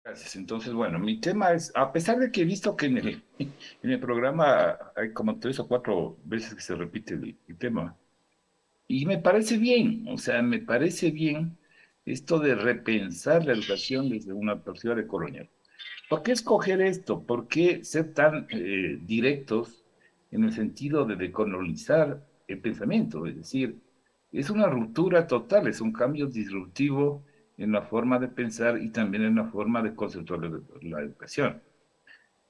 Gracias. Entonces, bueno, mi tema es, a pesar de que he visto que en el programa hay como 3 o 4 veces que se repite el tema, y me parece bien, o sea, me parece bien esto de repensar la educación desde una perspectiva de colonial. ¿Por qué escoger esto? ¿Por qué ser tan directos en el sentido de decolonizar el pensamiento? Es decir, es una ruptura total, es un cambio disruptivo en la forma de pensar y también en la forma de conceptuar la educación.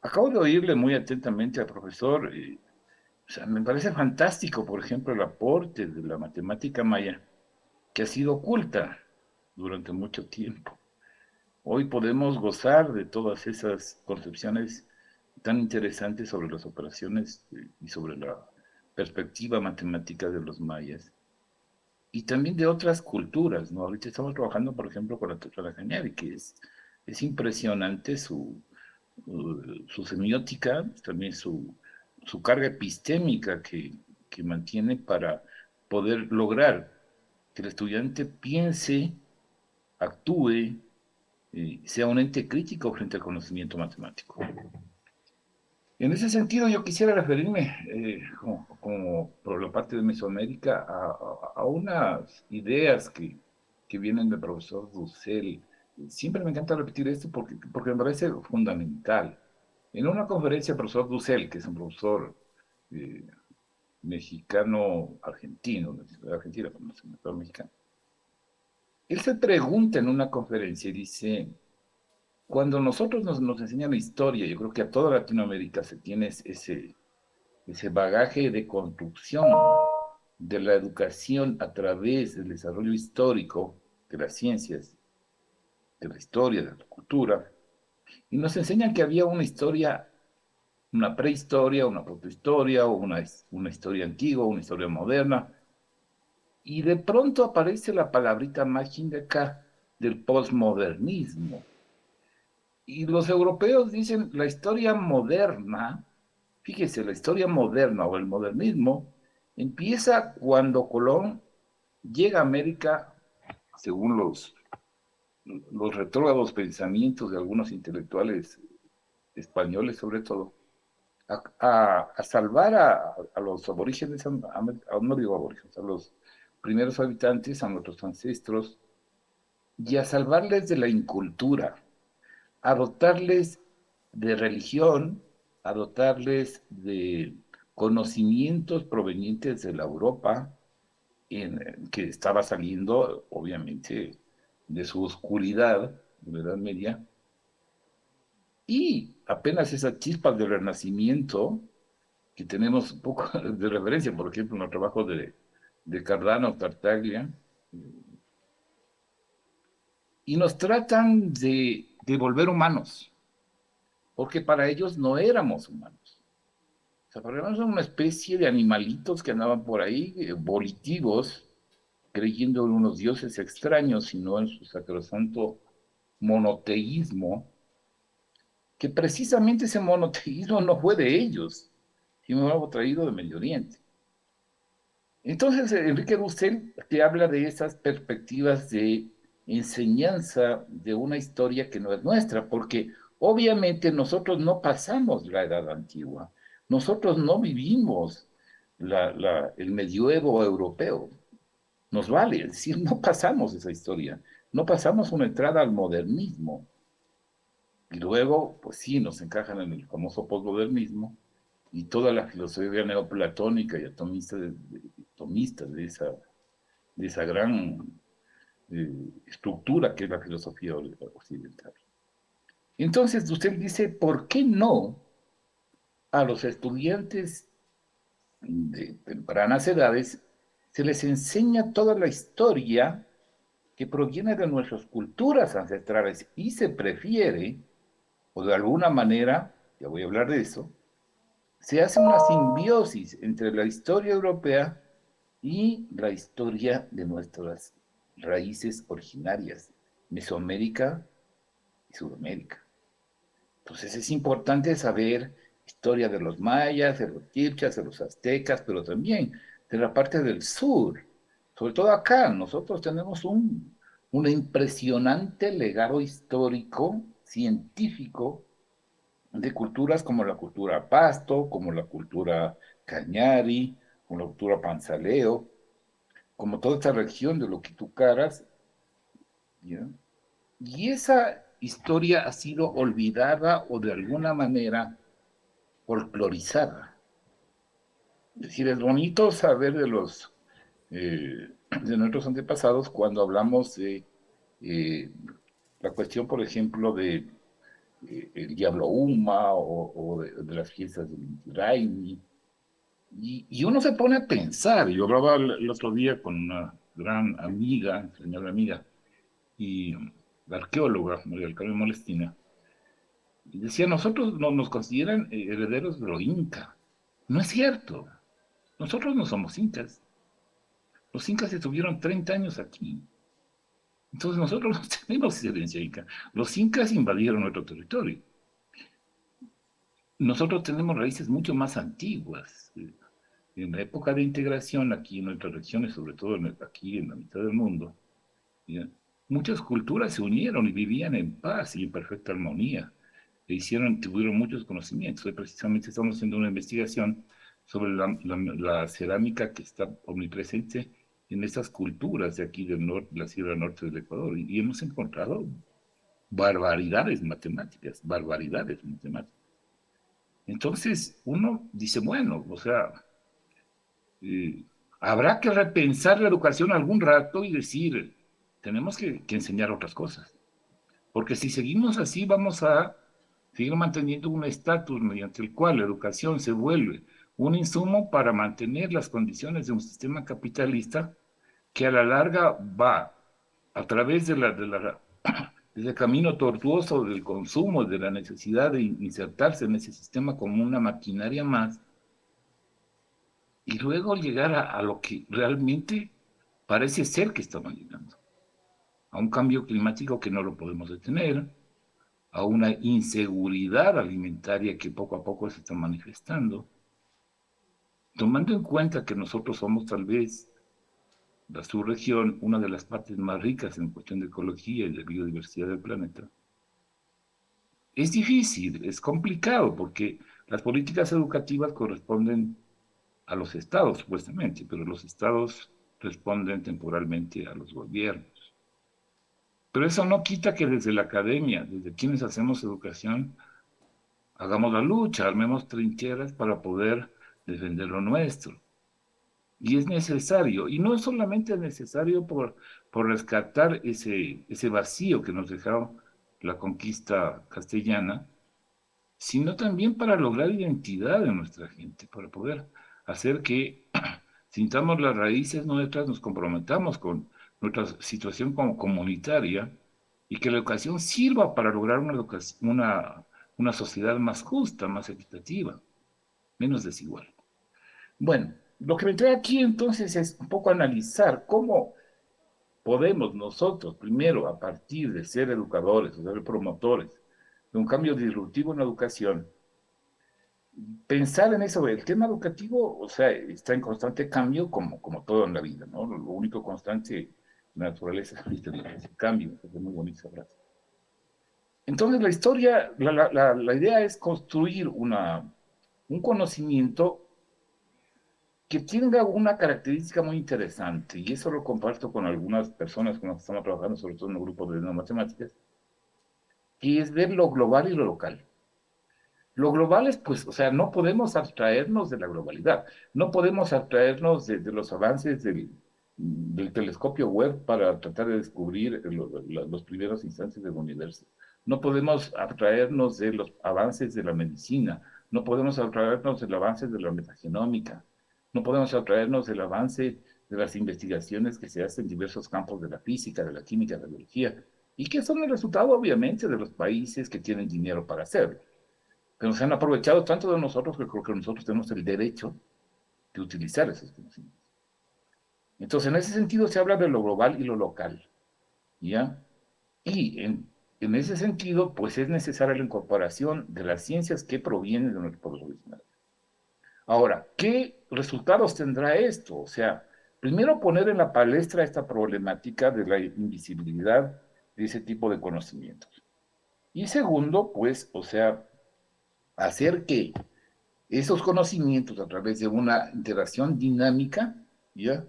Acabo de oírle muy atentamente al profesor, o sea, me parece fantástico, por ejemplo, el aporte de la matemática maya, que ha sido oculta durante mucho tiempo. Hoy podemos gozar de todas esas concepciones tan interesantes sobre las operaciones y sobre la perspectiva matemática de los mayas y también de otras culturas, ¿no? Ahorita estamos trabajando, por ejemplo, con la tetrada cañari, que es impresionante su semiótica, también su carga epistémica que mantiene para poder lograr que el estudiante piense, actúe, sea un ente crítico frente al conocimiento matemático. En ese sentido, yo quisiera referirme, como por la parte de Mesoamérica, a unas ideas que vienen del profesor Dussel. Siempre me encanta repetir esto porque me parece fundamental. En una conferencia, el profesor Dussel, que es un profesor eh, mexicano-argentino, de Argentina, pero no es un profesor mexicano, él se pregunta en una conferencia y dice, cuando nosotros nos enseñan la historia, yo creo que a toda Latinoamérica se tiene ese bagaje de construcción de la educación a través del desarrollo histórico de las ciencias, de la historia, de la cultura, y nos enseñan que había una historia, una prehistoria, una protohistoria, o una historia antigua, una historia moderna, y de pronto aparece la palabrita mágica acá del postmodernismo. Y los europeos dicen la historia moderna, fíjese, la historia moderna o el modernismo empieza cuando Colón llega a América, según los retrógrados pensamientos de algunos intelectuales españoles sobre todo, a salvar a los aborígenes, no digo aborígenes, a los primeros habitantes, a nuestros ancestros, y a salvarles de la incultura, a dotarles de religión, a dotarles de conocimientos provenientes de la Europa, que estaba saliendo, obviamente, de su oscuridad, de la Edad Media, y apenas esas chispas del Renacimiento, que tenemos un poco de referencia, por ejemplo, en el trabajo de Cardano, Tartaglia, y nos tratan de volver humanos, porque para ellos no éramos humanos. O sea, para nosotros una especie de animalitos que andaban por ahí, volitivos, creyendo en unos dioses extraños, sino en su sacrosanto monoteísmo, que precisamente ese monoteísmo no fue de ellos, sino algo traído de Medio Oriente. Entonces, Enrique Dussel te habla de esas perspectivas de enseñanza de una historia que no es nuestra, porque obviamente nosotros no pasamos la Edad Antigua, nosotros no vivimos el medioevo europeo, nos vale, es decir, no pasamos esa historia, no pasamos una entrada al modernismo, y luego, pues sí, nos encajan en el famoso posmodernismo, y toda la filosofía neoplatónica y atomista de esa gran estructura que es la filosofía occidental. Entonces, usted dice, ¿por qué no a los estudiantes de tempranas edades se les enseña toda la historia que proviene de nuestras culturas ancestrales y se prefiere, o de alguna manera, ya voy a hablar de eso, se hace una simbiosis entre la historia europea y la historia de nuestras raíces originarias, Mesoamérica y Sudamérica? Entonces es importante saber historia de los mayas, de los quilchas, de los aztecas, pero también de la parte del sur. Sobre todo acá, nosotros tenemos un impresionante legado histórico científico de culturas como la cultura Pasto, como la cultura Cañari, como la cultura Panzaleo, como toda esta región de lo que tú caras, ¿ya? Y esa historia ha sido olvidada o de alguna manera folclorizada. Es decir, es bonito saber de nuestros antepasados cuando hablamos de eh, la cuestión, por ejemplo, de el Diablo Uma o de las fiestas del Inti Raymi. Y uno se pone a pensar, yo hablaba el otro día con una gran amiga, señora amiga, y la arqueóloga, María del Carmen Molestina, y decía, nosotros no, nos consideran herederos de lo inca. No es cierto, nosotros no somos incas. Los incas estuvieron 30 años aquí. Entonces nosotros no tenemos herencia inca. Los incas invadieron nuestro territorio. Nosotros tenemos raíces mucho más antiguas. En la época de integración aquí en nuestras regiones, sobre todo aquí en la mitad del mundo, ¿ya? Muchas culturas se unieron y vivían en paz y en perfecta armonía. Tuvieron muchos conocimientos. Hoy precisamente estamos haciendo una investigación sobre la cerámica que está omnipresente en esas culturas de aquí del norte, la Sierra Norte del Ecuador, y hemos encontrado barbaridades matemáticas, barbaridades matemáticas. Entonces uno dice, bueno, o sea, eh, habrá que repensar la educación algún rato y decir, tenemos que enseñar otras cosas. Porque si seguimos así, vamos a seguir manteniendo un estatus mediante el cual la educación se vuelve un insumo para mantener las condiciones de un sistema capitalista que a la larga va a través de ese camino tortuoso del consumo, de la necesidad de insertarse en ese sistema como una maquinaria más, y luego llegar a lo que realmente parece ser que estamos llegando, a un cambio climático que no lo podemos detener, a una inseguridad alimentaria que poco a poco se está manifestando, tomando en cuenta que nosotros somos tal vez la subregión, una de las partes más ricas en cuestión de ecología y de biodiversidad del planeta. Es difícil, es complicado, porque las políticas educativas corresponden a los estados, supuestamente, pero los estados responden temporalmente a los gobiernos. Pero eso no quita que desde la academia, desde quienes hacemos educación, hagamos la lucha, armemos trincheras para poder defender lo nuestro. Y es necesario, y no es solamente necesario por rescatar ese vacío que nos dejó la conquista castellana, sino también para lograr identidad de nuestra gente, para poder hacer que sintamos las raíces nuestras, nos comprometamos con nuestra situación como comunitaria y que la educación sirva para lograr una sociedad más justa, más equitativa, menos desigual. Bueno, lo que me trae aquí entonces es un poco analizar cómo podemos nosotros, primero, a partir de ser educadores, o ser promotores de un cambio disruptivo en la educación, pensar en eso. El tema educativo, o sea, está en constante cambio como todo en la vida, ¿no? Lo único constante en la naturaleza es el cambio, es muy bonita esa frase. Entonces, la historia, la idea es construir un conocimiento que tenga una característica muy interesante, y eso lo comparto con algunas personas con las que estamos trabajando, sobre todo en un grupo de matemáticas, que es ver lo global y lo local. Lo global es, pues, o sea, no podemos abstraernos de la globalidad, no podemos abstraernos de los avances del telescopio Webb para tratar de descubrir los primeros instantes del universo. No podemos abstraernos de los avances de la medicina, no podemos abstraernos de los avances de la metagenómica, no podemos abstraernos del avance de las investigaciones que se hacen en diversos campos de la física, de la química, de la biología, y que son el resultado, obviamente, de los países que tienen dinero para hacerlo. Pero se han aprovechado tanto de nosotros que creo que nosotros tenemos el derecho de utilizar esos conocimientos. Entonces, en ese sentido se habla de lo global y lo local, ¿ya? Y en ese sentido, pues es necesaria la incorporación de las ciencias que provienen de nuestros pueblos originarios. Ahora, ¿qué resultados tendrá esto? O sea, primero poner en la palestra esta problemática de la invisibilidad de ese tipo de conocimientos. Y segundo, pues, o sea, hacer que esos conocimientos a través de una interacción dinámica, ¿ya?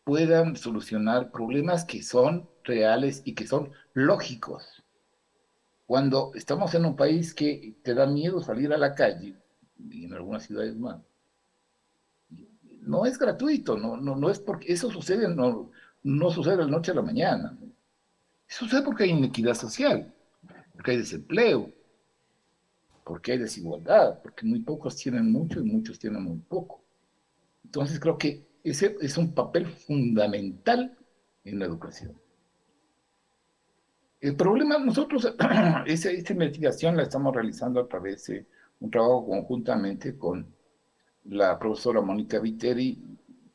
Puedan solucionar problemas que son reales y que son lógicos. Cuando estamos en un país que te da miedo salir a la calle, y en algunas ciudades más, no es gratuito, no es porque eso sucede, no sucede de la noche a la mañana. Eso sucede porque hay inequidad social, porque hay desempleo, porque hay desigualdad, porque muy pocos tienen mucho y muchos tienen muy poco. Entonces creo que ese es un papel fundamental en la educación. El problema, nosotros, esta investigación la estamos realizando a través de un trabajo conjuntamente con la profesora Mónica Viteri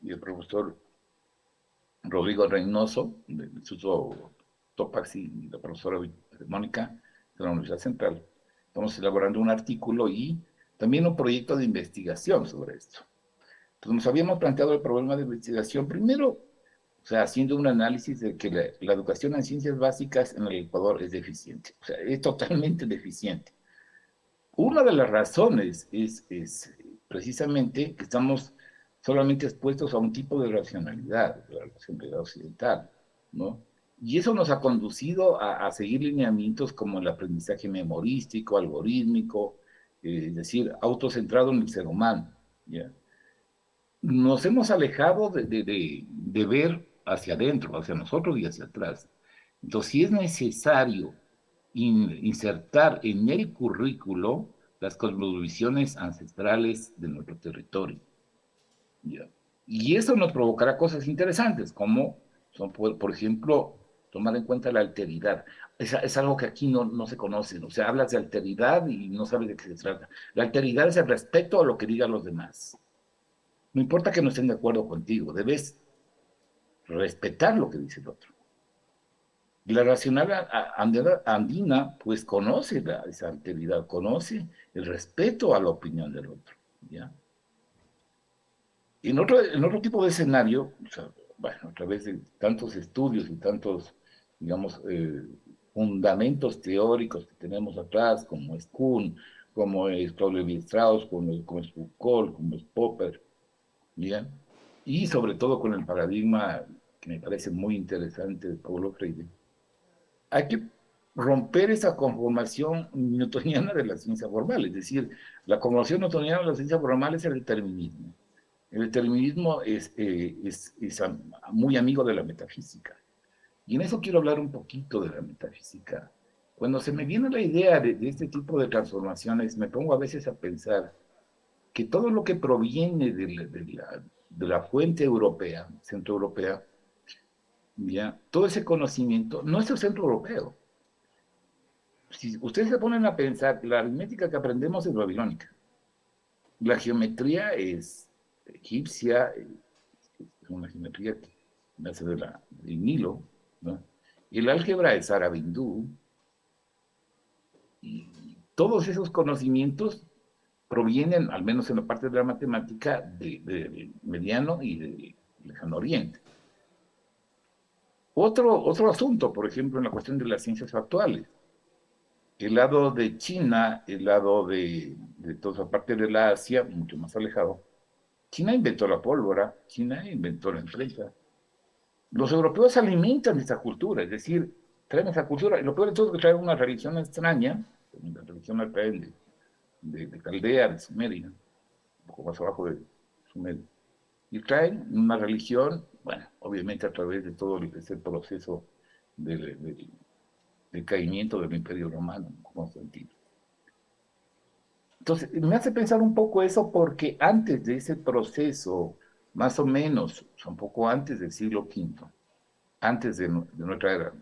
y el profesor Rodrigo Reynoso, del Instituto Topax, y la profesora Mónica de la Universidad Central. Estamos elaborando un artículo y también un proyecto de investigación sobre esto. Entonces nos habíamos planteado el problema de investigación primero, o sea, haciendo un análisis de que la educación en ciencias básicas en el Ecuador es deficiente, o sea, es totalmente deficiente. Una de las razones es precisamente que estamos solamente expuestos a un tipo de racionalidad, la racionalidad occidental, ¿no? Y eso nos ha conducido a seguir lineamientos como el aprendizaje memorístico, algorítmico, es decir, autocentrado en el ser humano, ¿ya? Nos hemos alejado de ver hacia adentro, hacia nosotros y hacia atrás. Entonces, si es necesario insertar en el currículo las cosmovisiones ancestrales de nuestro territorio. ¿Ya? Y eso nos provocará cosas interesantes, como son, por ejemplo, tomar en cuenta la alteridad. Es algo que aquí no se conoce. O sea, hablas de alteridad y no sabes de qué se trata. La alteridad es el respeto a lo que digan los demás. No importa que no estén de acuerdo contigo, debes respetar lo que dice el otro. Y la racional andina, pues conoce esa alteridad, conoce el respeto a la opinión del otro, ¿ya? En otro tipo de escenario, o sea, bueno, a través de tantos estudios y tantos, digamos, fundamentos teóricos que tenemos atrás, como es Kuhn, como es Claude Lévi-Strauss, como es Foucault, como es Popper, ¿ya? Y sobre todo con el paradigma que me parece muy interesante de Paulo Freire, hay que romper esa conformación newtoniana de la ciencia formal, es decir, la conformación newtoniana de la ciencia formal es el determinismo. El determinismo es muy amigo de la metafísica. Y en eso quiero hablar un poquito de la metafísica. Cuando se me viene la idea de este tipo de transformaciones, me pongo a veces a pensar que todo lo que proviene de la fuente europea, centroeuropea, ¿ya? Todo ese conocimiento no es el centro europeo. Si ustedes se ponen a pensar, la aritmética que aprendemos es babilónica, la geometría es egipcia, es una geometría que nace del Nilo, ¿no? Y el álgebra es árabe hindú, y todos esos conocimientos provienen, al menos en la parte de la matemática, del Mediano y del Lejano Oriente. Otro asunto, por ejemplo, en la cuestión de las ciencias actuales. El lado de China, el lado de toda esa parte de la Asia, mucho más alejado. China inventó la pólvora, China inventó la imprenta. Los europeos alimentan esa cultura, es decir, traen esa cultura. Y lo peor de todo es que traen una religión extraña, la religión la traen de Caldea, de Sumeria, un poco más abajo de Sumeria. Y traen una religión, bueno, obviamente a través de todo ese proceso del caimiento del Imperio Romano, Constantino. Entonces, me hace pensar un poco eso porque antes de ese proceso, más o menos, o sea, un poco antes del siglo V, antes de nuestra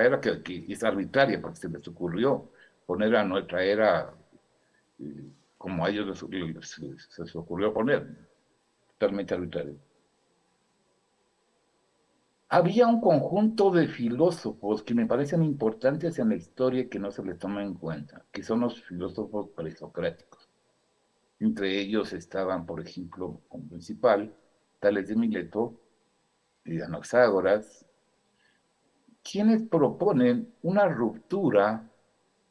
era que es arbitraria porque se les ocurrió poner a nuestra era como a ellos se les ocurrió poner, totalmente arbitrario. Había un conjunto de filósofos que me parecen importantes en la historia que no se les toma en cuenta, que son los filósofos presocráticos. Entre ellos estaban, por ejemplo, como principal, Tales de Mileto y Anaxágoras, quienes proponen una ruptura,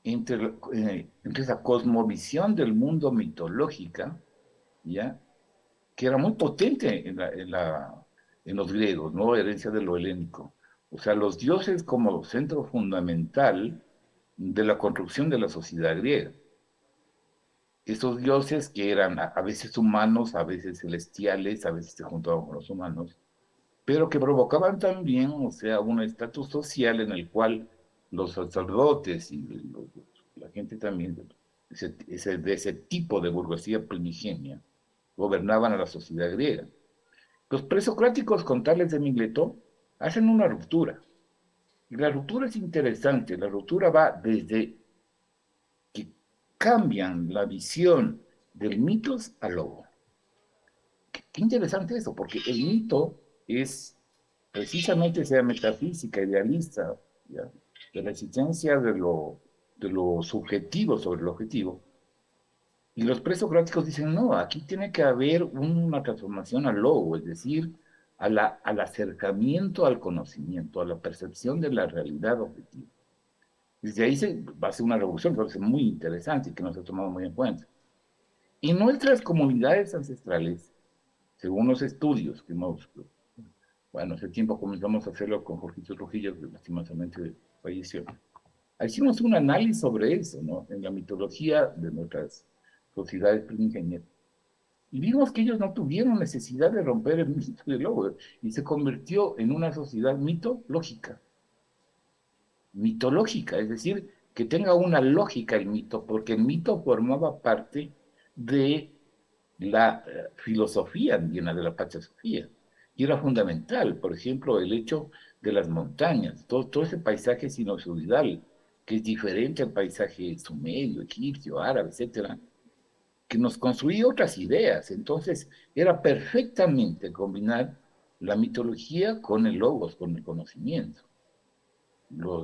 entre esa cosmovisión del mundo mitológica, ¿ya? Que era muy potente en los griegos, ¿no? Herencia de lo helénico. O sea, los dioses como centro fundamental de la construcción de la sociedad griega. Estos dioses que eran a veces humanos, a veces celestiales, a veces se juntaban con los humanos, pero que provocaban también, o sea, un estatus social en el cual los sacerdotes y la gente también de ese tipo de burguesía primigenia gobernaban a la sociedad griega. Los presocráticos con Tales de Mileto hacen una ruptura. Y la ruptura es interesante. La ruptura va desde que cambian la visión del mitos al logo. Qué interesante eso, porque el mito es precisamente esa metafísica idealista, ¿ya? De la existencia de lo subjetivo sobre lo objetivo. Y los presocráticos dicen, no, aquí tiene que haber una transformación al logo, es decir, al acercamiento al conocimiento, a la percepción de la realidad objetiva. Desde ahí se va a ser una revolución, que va a ser muy interesante y que no se ha tomado muy en cuenta. Y nuestras comunidades ancestrales, según los estudios que hemos, bueno, hace tiempo comenzamos a hacerlo con Jorgito Trujillo, que lastimosamente falleció. Hicimos un análisis sobre eso, ¿no? En la mitología de nuestras sociedades primigenias. Y vimos que ellos no tuvieron necesidad de romper el mito del lobo y se convirtió en una sociedad mitológica, es decir, que tenga una lógica el mito, porque el mito formaba parte de la filosofía andina, de la Pachasofía, y era fundamental, por ejemplo, el hecho de las montañas, todo ese paisaje sinusoidal, que es diferente al paisaje sumerio, egipcio, árabe, etcétera, que nos construía otras ideas. Entonces, era perfectamente combinar la mitología con el logos, con el conocimiento.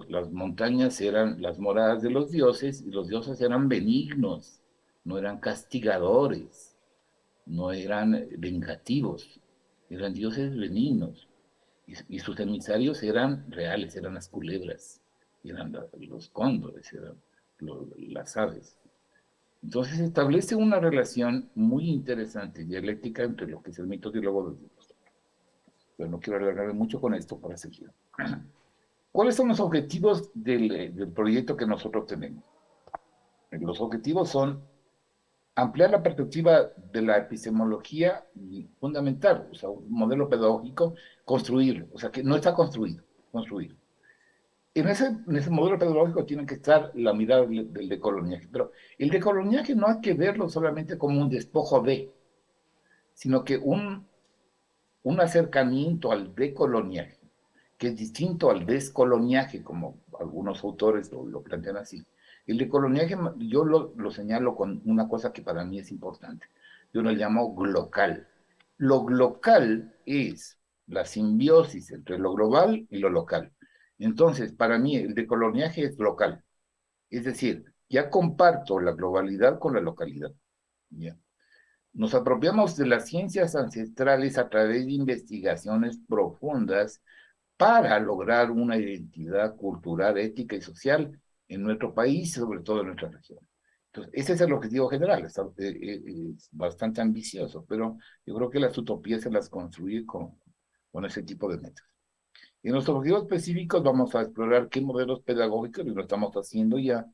Las montañas eran las moradas de los dioses y los dioses eran benignos, no eran castigadores, no eran vengativos, eran dioses benignos. Y sus emisarios eran reales, eran las culebras, eran los cóndores, eran las aves. Entonces establece una relación muy interesante, dialéctica, entre lo que es el mito y el logo de Dios. Pero no quiero alargarme mucho con esto para seguir. ¿Cuáles son los objetivos del proyecto que nosotros tenemos? Los objetivos son ampliar la perspectiva de la epistemología fundamental, o sea, un modelo pedagógico, construirlo, o sea, que no está construido, construirlo. En ese modelo pedagógico tiene que estar la mirada del decoloniaje, pero el decoloniaje no hay que verlo solamente como un despojo de, sino que un acercamiento al decoloniaje, que es distinto al descoloniaje, como algunos autores lo plantean así. El decoloniaje yo lo señalo con una cosa que para mí es importante. Yo lo llamo glocal. Lo glocal es la simbiosis entre lo global y lo local. Entonces, para mí el decoloniaje es local. Es decir, ya comparto la globalidad con la localidad. ¿Ya? Nos apropiamos de las ciencias ancestrales a través de investigaciones profundas para lograr una identidad cultural, ética y social en nuestro país, sobre todo en nuestra región. Entonces, ese es el objetivo general, es bastante ambicioso, pero yo creo que las utopías se las construye con ese tipo de metas. En los objetivos específicos vamos a explorar qué modelos pedagógicos, y lo estamos haciendo ya,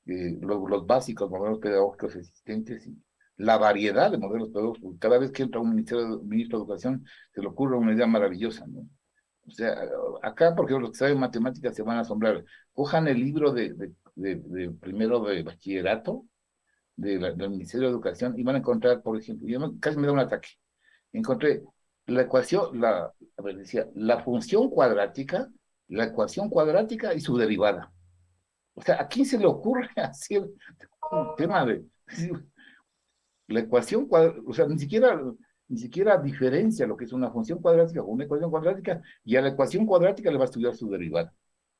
los básicos modelos pedagógicos existentes y la variedad de modelos pedagógicos. Cada vez que entra un ministro de Educación, se le ocurre una idea maravillosa, ¿no? O sea, acá, porque los que saben matemáticas se van a asombrar. Cojan el libro de primero de bachillerato del Ministerio de Educación y van a encontrar, por ejemplo, casi me da un ataque. Encontré la ecuación, a ver, decía, la ecuación cuadrática y su derivada. O sea, ¿a quién se le ocurre hacer un tema de la ecuación cuadrática? O sea, ni siquiera diferencia lo que es una función cuadrática o una ecuación cuadrática, y a la ecuación cuadrática le va a estudiar su derivada.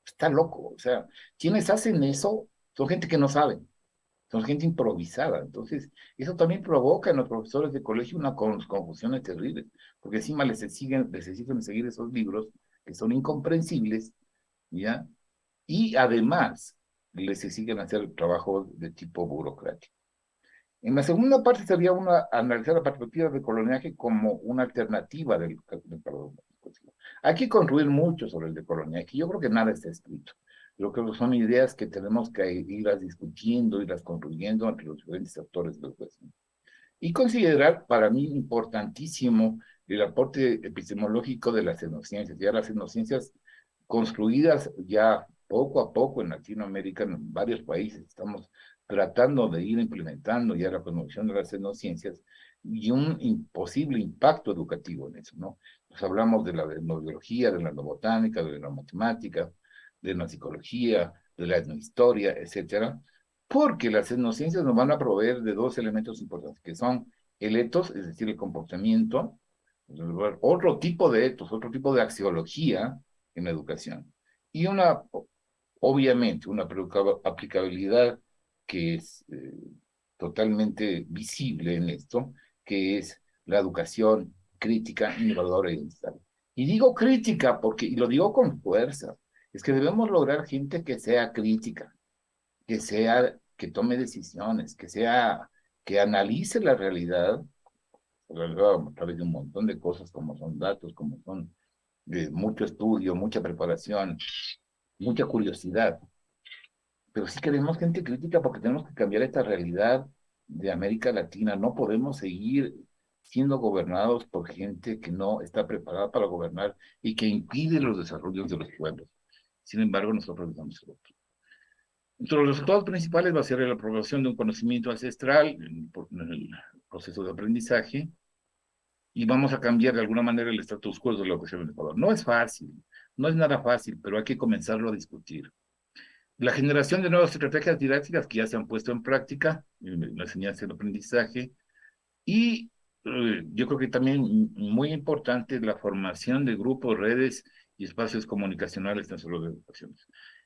Está loco. O sea, quienes hacen eso son gente que no sabe, son gente improvisada. Entonces, eso también provoca en los profesores de colegio una confusiones terribles, porque encima les exigen seguir esos libros que son incomprensibles, ¿ya? Y además, les exigen hacer trabajo de tipo burocrático. En la segunda parte sería analizar la perspectiva del coloniaje como una alternativa del perdón. Hay que construir mucho sobre el decoloniaje. Yo creo que nada está escrito. Yo creo que son ideas que tenemos que irlas discutiendo, irlas construyendo entre los diferentes actores del proceso. Y considerar, para mí, importantísimo el aporte epistemológico de las etnociencias. Ya las etnociencias construidas ya poco a poco en Latinoamérica, en varios países, estamos tratando de ir implementando ya la promoción de las etnociencias y un posible impacto educativo en eso, ¿no? Pues hablamos de la etnobiología, de la etnobotánica, de la matemática, de la psicología, de la etnohistoria, etcétera, porque las etnociencias nos van a proveer de dos elementos importantes, que son el etos, es decir, el comportamiento, otro tipo de etos, otro tipo de axiología en la educación, y obviamente, una aplicabilidad que es totalmente visible en esto, que es la educación crítica, innovadora y identitaria. Y digo crítica porque, y lo digo con fuerza, es que debemos lograr gente que sea crítica, que tome decisiones, que analice la realidad a través de un montón de cosas como son datos, como son de mucho estudio, mucha preparación, mucha curiosidad. Pero sí queremos gente crítica porque tenemos que cambiar esta realidad de América Latina. No podemos seguir siendo gobernados por gente que no está preparada para gobernar y que impide los desarrollos de los pueblos. Sin embargo, nosotros estamos el otro. Entre los resultados principales va a ser la aprobación de un conocimiento ancestral en el proceso de aprendizaje y vamos a cambiar de alguna manera el status quo de lo que se ve en Ecuador. No es fácil, no es nada fácil, pero hay que comenzarlo a discutir. La generación de nuevas estrategias didácticas que ya se han puesto en práctica, la enseñanza y el aprendizaje, y yo creo que también muy importante la formación de grupos, redes y espacios comunicacionales tan solo de educación.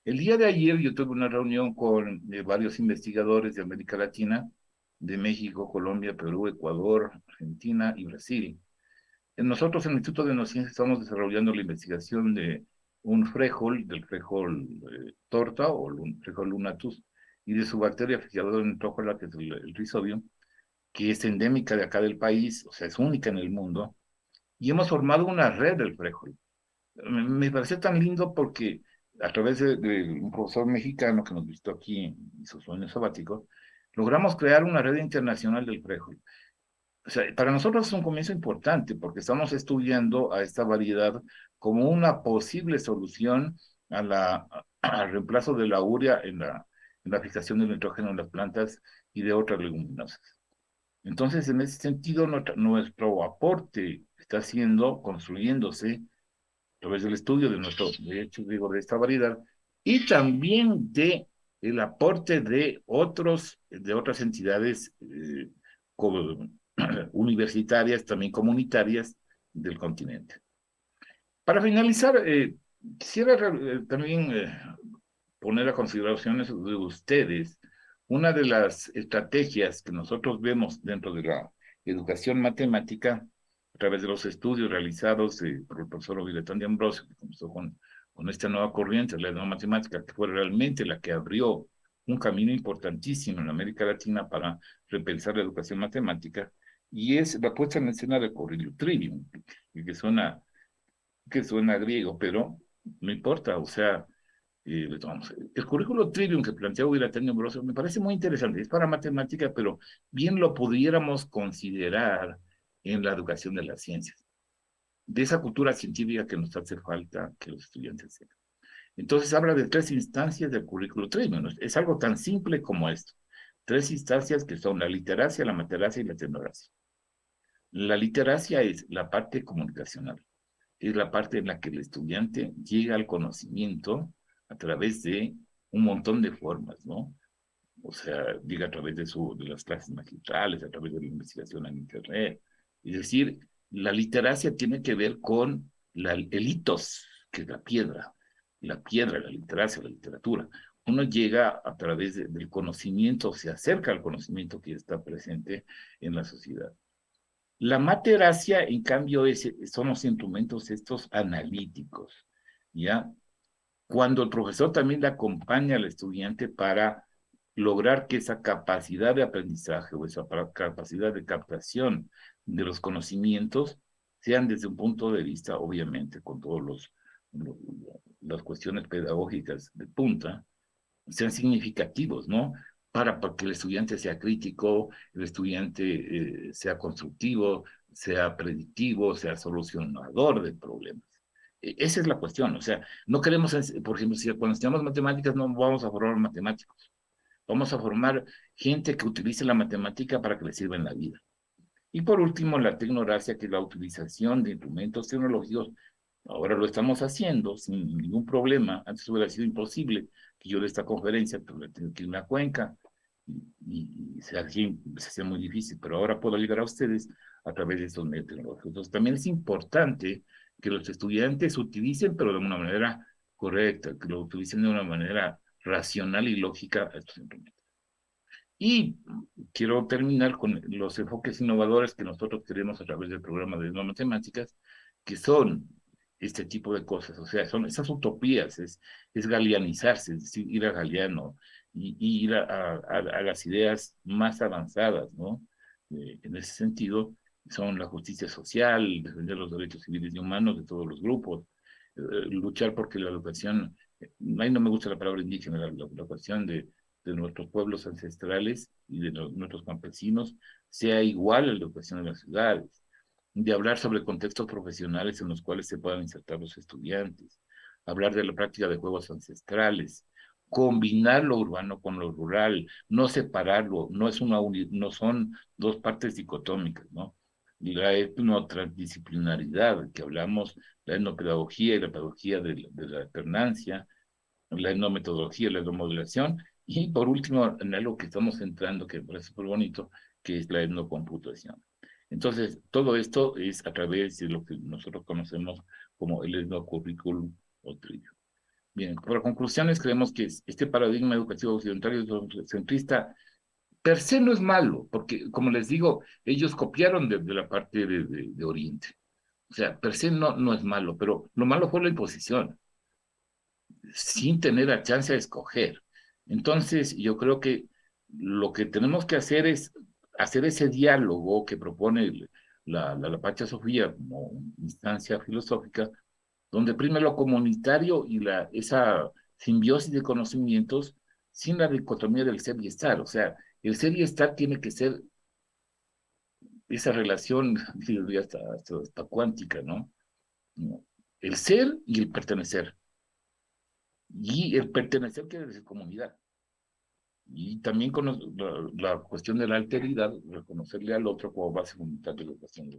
El día de ayer yo tuve una reunión con varios investigadores de América Latina, de México, Colombia, Perú, Ecuador, Argentina y Brasil. Nosotros en el Instituto de Neurociencia estamos desarrollando la investigación de un frejol, del frejol torta o frejol lunatus, y de su bacteria fijadora nitrógena, que es el rizobium, que es endémica de acá del país, o sea, es única en el mundo, y hemos formado una red del frejol. Me pareció tan lindo porque a través de un profesor mexicano que nos visitó aquí en su sueño sabático, logramos crear una red internacional del frejol. O sea, para nosotros es un comienzo importante porque estamos estudiando a esta variedad como una posible solución al reemplazo de la urea en la fijación del nitrógeno en las plantas y de otras leguminosas. Entonces, en ese sentido, nuestro aporte está siendo, construyéndose a través del estudio de nuestro, de hecho, digo, de esta variedad y también de el aporte de otras entidades como universitarias, también comunitarias del continente. Para finalizar, quisiera también poner a consideraciones de ustedes una de las estrategias que nosotros vemos dentro de la educación matemática a través de los estudios realizados por el profesor Oviletán de Ambrosio, que comenzó con esta nueva corriente, la nueva matemática, que fue realmente la que abrió un camino importantísimo en América Latina para repensar la educación matemática, y es la puesta en escena del currículum trivium, que suena griego, pero no importa, o sea, vamos, el currículo Trivium que planteó Viratenio Ambrosio me parece muy interesante, es para matemática, pero bien lo pudiéramos considerar en la educación de las ciencias, de esa cultura científica que nos hace falta que los estudiantes sepan. Entonces habla de tres instancias del currículo Trivium, ¿no? Es algo tan simple como esto. Tres instancias que son la literacia, la materacia y la tecnogracia. La literacia es la parte comunicacional, es la parte en la que el estudiante llega al conocimiento a través de un montón de formas, ¿no? O sea, llega a través de las clases magistrales, a través de la investigación en Internet. Es decir, la literacia tiene que ver con el hitos, que es la piedra, la literacia, la literatura. Uno llega a través del conocimiento, se acerca al conocimiento que está presente en la sociedad. La materacia, en cambio, son los instrumentos estos analíticos, ¿ya? cuando el profesor también le acompaña al estudiante para lograr que esa capacidad de aprendizaje o esa capacidad de captación de los conocimientos sean desde un punto de vista, obviamente, con todos los las cuestiones pedagógicas de punta, sean significativos, ¿no? Para que el estudiante sea crítico, el estudiante sea constructivo, sea predictivo, sea solucionador de problemas. Esa es la cuestión, o sea, no queremos, por ejemplo, si cuando estudiamos matemáticas no vamos a formar matemáticos, vamos a formar gente que utilice la matemática para que le sirva en la vida. Y por último, la tecnoracia, que es la utilización de instrumentos tecnológicos. Ahora lo estamos haciendo sin ningún problema. Antes hubiera sido imposible que yo de esta conferencia tuviera que ir a una cuenca y se hacía muy difícil, pero ahora puedo llegar a ustedes a través de estos medios tecnológicos. Entonces, también es importante que los estudiantes utilicen, pero de una manera correcta, que lo utilicen de una manera racional y lógica estos instrumentos. Y quiero terminar con los enfoques innovadores que nosotros queremos a través del programa de no matemáticas, que son este tipo de cosas, o sea, son esas utopías, es galianizarse, es decir, ir a Galeano y ir a las ideas más avanzadas, ¿no? En ese sentido, son la justicia social, defender los derechos civiles y humanos de todos los grupos, luchar porque la educación, a mí no me gusta la palabra indígena, la cuestión de nuestros pueblos ancestrales y de nuestros campesinos sea igual a la educación en las ciudades, de hablar sobre contextos profesionales en los cuales se puedan insertar los estudiantes, hablar de la práctica de juegos ancestrales, combinar lo urbano con lo rural, no separarlo, no es no son dos partes dicotómicas, ¿no? La etnotransdisciplinaridad, que hablamos, la etnopedagogía y la pedagogía de la alternancia, la etnometodología, la etnomodulación, y por último, en algo que estamos entrando, que me parece súper bonito, que es la etnocomputación. Entonces, todo esto es a través de lo que nosotros conocemos como el etnocurrículum o trillo. Bien, por conclusiones, creemos que este paradigma educativo occidental y centrista per se no es malo, porque, como les digo, ellos copiaron de la parte de Oriente. O sea, per se no es malo, pero lo malo fue la imposición sin tener la chance de escoger. Entonces, yo creo que lo que tenemos que hacer es hacer ese diálogo que propone la Pacha Sofía como instancia filosófica, donde prime lo comunitario y esa simbiosis de conocimientos sin la dicotomía del ser y estar. O sea, el ser y estar tiene que ser esa relación, diría hasta cuántica, ¿no? El ser y el pertenecer. Y el pertenecer quiere decir comunidad. Y también con la cuestión de la alteridad, reconocerle al otro como base fundamental de la educación.